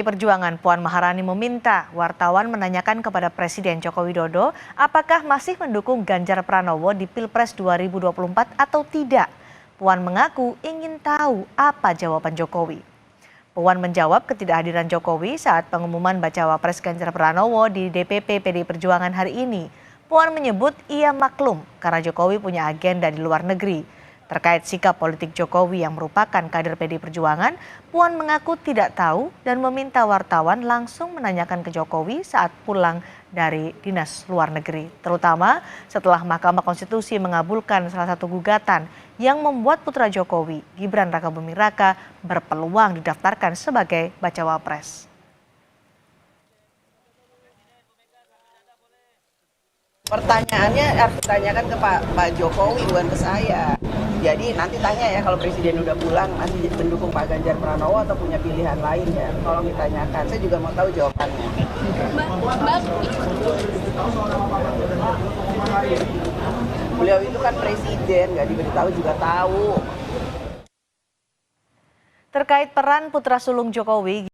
Perjuangan Puan Maharani meminta wartawan menanyakan kepada Presiden Joko Widodo apakah masih mendukung Ganjar Pranowo di Pilpres 2024 atau tidak. Puan mengaku ingin tahu apa jawaban Jokowi. Puan menjawab ketidakhadiran Jokowi saat pengumuman bacawa pres Ganjar Pranowo di DPP PDI Perjuangan hari ini. Puan menyebut ia maklum karena Jokowi punya agenda di luar negeri. Terkait sikap politik Jokowi yang merupakan kader PDI Perjuangan, Puan mengaku tidak tahu dan meminta wartawan langsung menanyakan ke Jokowi saat pulang dari dinas luar negeri. Terutama setelah Mahkamah Konstitusi mengabulkan salah satu gugatan yang membuat putra Jokowi, Gibran Rakabuming Raka, berpeluang didaftarkan sebagai bacawa pres. Pertanyaannya harus ditanyakan ke Pak Jokowi, bukan ke saya. Jadi nanti tanya ya kalau Presiden udah pulang masih mendukung Pak Ganjar Pranowo atau punya pilihan lain ya. Tolong ditanyakan, saya juga mau tahu jawabannya. Beliau itu kan presiden, nggak diberitahu juga tahu. Terkait peran putra sulung Jokowi,